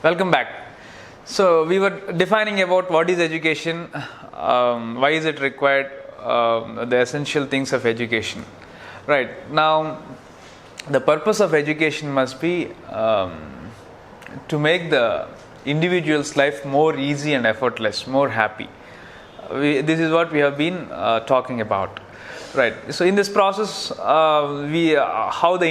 Welcome back. So we were defining about what is education, why is it required, the essential things of education. Right now, the purpose of education must be to make the individual's life more easy and effortless, more happy. This is what we have been talking about. Right. So in this process, how the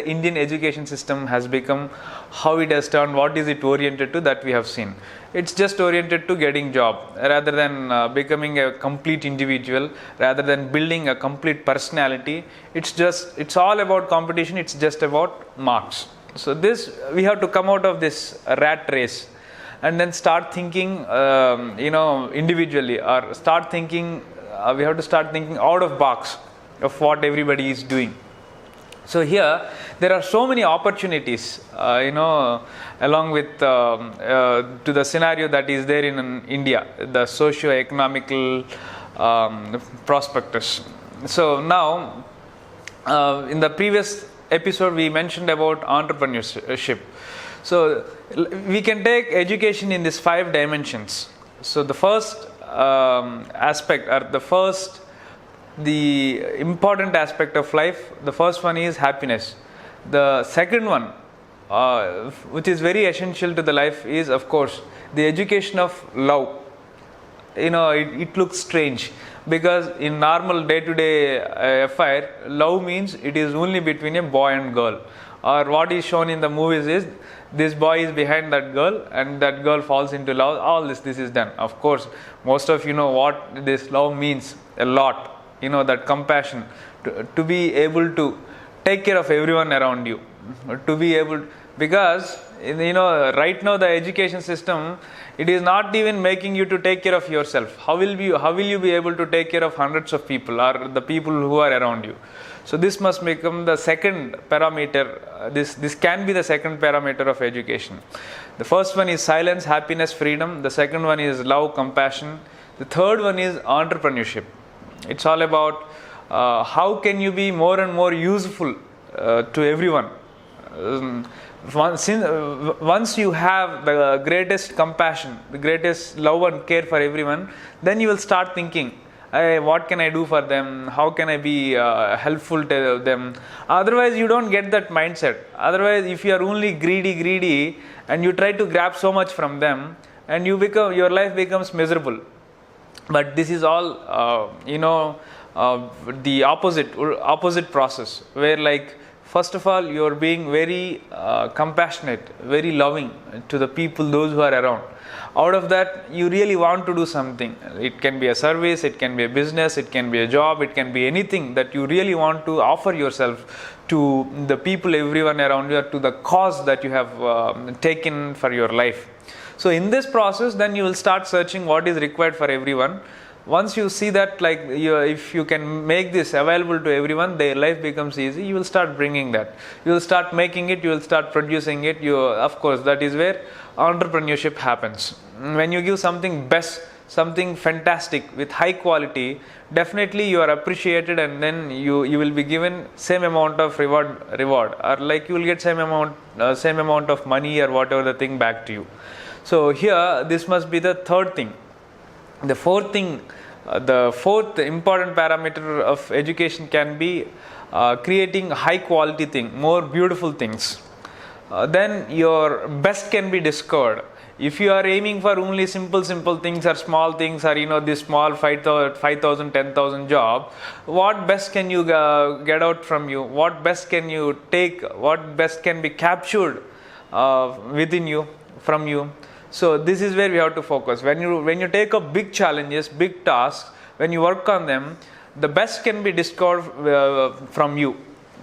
Indian education system has become, how it has turned, what is it oriented to, that we have seen. It's just oriented to getting job rather than becoming a complete individual, rather than building a complete personality. It's all about competition. It's just about marks. So this, we have to come out of this rat race and then start thinking, individually, or start thinking. We have to start thinking out of box of what everybody is doing. So here there are so many opportunities, along with to the scenario that is there in India, the socio-economical prospectus. So now, in the previous episode, we mentioned about entrepreneurship. So we can take education in these 5 dimensions. So the first aspect, or the important aspect of life, the first one is happiness. The second one, which is very essential to the life, is of course the education of love. It looks strange because in normal day-to-day affair, love means it is only between a boy and girl, or what is shown in the movies is this boy is behind that girl and that girl falls into love. All this is done. Of course, most of you know what this love means a lot. That compassion, to be able to take care of everyone around you, to be able, because right now the education system, it is not even making you to take care of yourself. How will you be able to take care of hundreds of people or the people who are around you? So this must become the second parameter. This can be the second parameter of education. The first one is silence, happiness, freedom. The second one is love, compassion. The third one is entrepreneurship. It's all about how can you be more and more useful to everyone. Once you have the greatest compassion, the greatest love and care for everyone, then you will start thinking, what can I do for them? How can I be helpful to them? Otherwise, you don't get that mindset. Otherwise, if you are only greedy, and you try to grab so much from them, and your life becomes miserable. But this is all, the opposite process, where first of all, you are being very compassionate, very loving to the people, those who are around. Out of that, you really want to do something. It can be a service, it can be a business, it can be a job, it can be anything that you really want to offer yourself to the people, everyone around you, or to the cause that you have taken for your life. So in this process, then you will start searching what is required for everyone. Once you see that, if you can make this available to everyone, their life becomes easy. You will start bringing that. You will start making it. You will start producing it. Of course, that is where entrepreneurship happens. When you give something best, something fantastic with high quality, definitely you are appreciated, and then you will be given same amount of reward, or you will get same amount of money or whatever the thing back to you. So here, this must be the third thing. The fourth thing, the fourth important parameter of education can be creating high quality thing, more beautiful things. Then your best can be discovered. If you are aiming for only simple things or small things, or this small 5,000, 10,000 job, what best can you get out from you? What best can you take? What best can be captured within you, from you? So this is where we have to focus. When you take up big challenges, big tasks, when you work on them, the best can be discovered from you.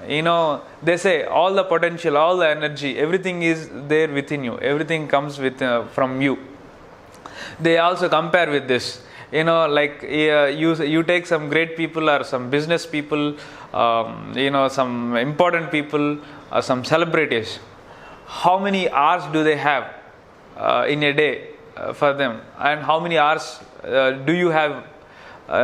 They say all the potential, all the energy, everything is there within you. Everything comes from you. They also compare with this. You take some great people or some business people, some important people, or some celebrities. How many hours do they have in a day for them, and how many hours do you have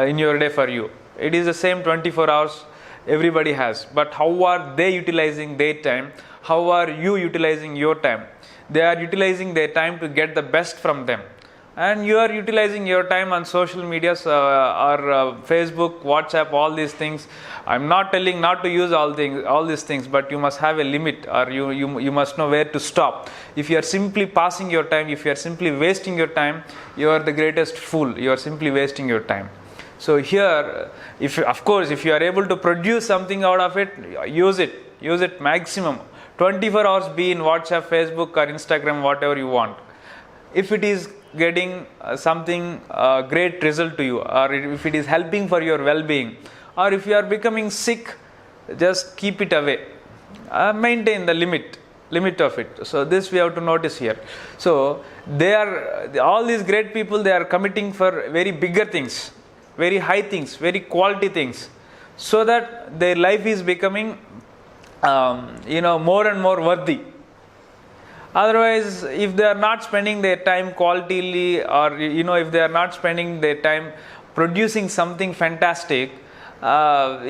in your day for you? It is the same 24 hours. everybody has, but how are they utilizing their time? How are you utilizing your time? They are utilizing their time to get the best from them, and you are utilizing your time on social medias or Facebook, WhatsApp, all these things. I'm not telling not to use all these things, but you must have a limit, or you must know where to stop. If you are simply passing your time, if you are simply wasting your time, you are the greatest fool. You are simply wasting your time. So here, if you are able to produce something out of it, use it maximum. 24 hours be in WhatsApp, Facebook or Instagram, whatever you want. If it is getting something great result to you, or if it is helping for your well-being, or if you are becoming sick, just keep it away. Maintain the limit of it. So this we have to notice here. So all these great people, they are committing for very bigger things, very high things, very quality things, so that their life is becoming more and more worthy. Otherwise, if they are not spending their time qualitily, or if they are not spending their time producing something fantastic, they are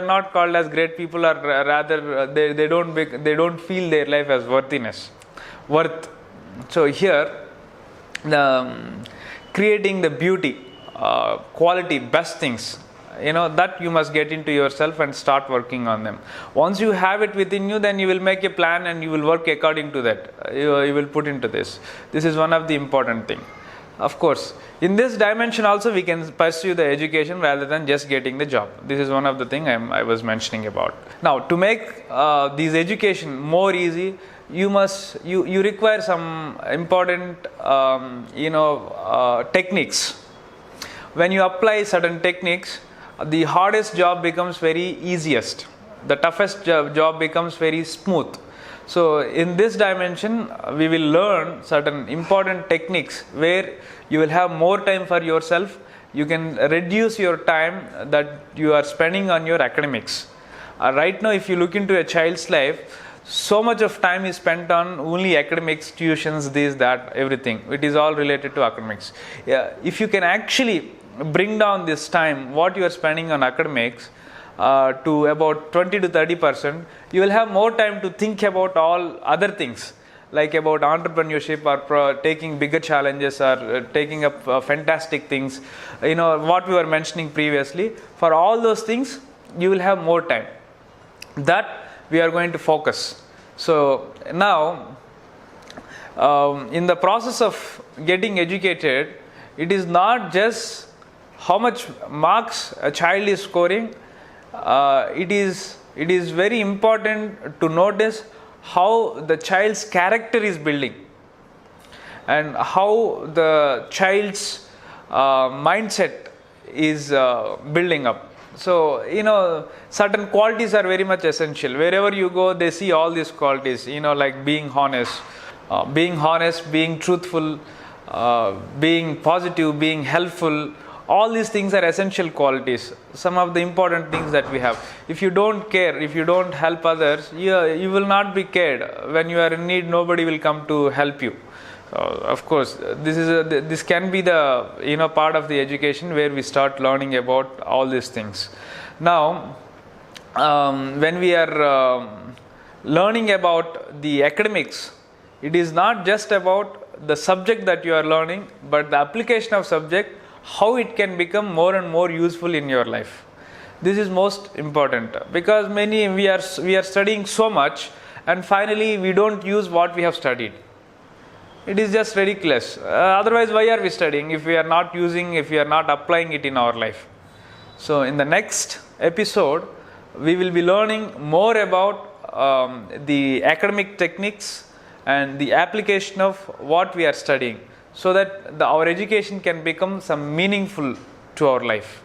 not called as great people, or rather they don't feel their life as worth. So here, creating the beauty, quality, best things, that you must get into yourself and start working on them. Once you have it within you, then you will make a plan and you will work according to that. You will put into this. This is one of the important thing. Of course, in this dimension also we can pursue the education rather than just getting the job. This is one of the thing I was mentioning about. Now, to make this education more easy, you require some important techniques. When you apply certain techniques, the hardest job becomes very easiest. The toughest job becomes very smooth. So in this dimension, we will learn certain important techniques where you will have more time for yourself. You can reduce your time that you are spending on your academics. Right now, if you look into a child's life, so much of time is spent on only academics, tuitions, this, that, everything. It is all related to academics. If you can actually bring down this time, what you are spending on academics, to about 20 to 30%, you will have more time to think about all other things, like about entrepreneurship, or taking bigger challenges, or taking up fantastic things, what we were mentioning previously. For all those things, you will have more time. That we are going to focus. So now, in the process of getting educated, it is not just how much marks a child is scoring. It is very important to notice how the child's character is building, and how the child's mindset is building up. So certain qualities are very much essential. Wherever you go, they see all these qualities, like being honest, being truthful, being positive, being helpful. All these things are essential qualities, some of the important things that we have. If you don't care, if you don't help others, you will not be cared. When you are in need, nobody will come to help you. Of course, this can be the part of the education where we start learning about all these things. Now, when we are learning about the academics, it is not just about the subject that you are learning, but the application of subject, how it can become more and more useful in your life. This is most important, because we are studying so much, and finally we don't use what we have studied. It is just ridiculous. Otherwise, why are we studying if we are not applying it in our life? So in the next episode, we will be learning more about the academic techniques and the application of what we are studying, so that our education can become some meaningful to our life.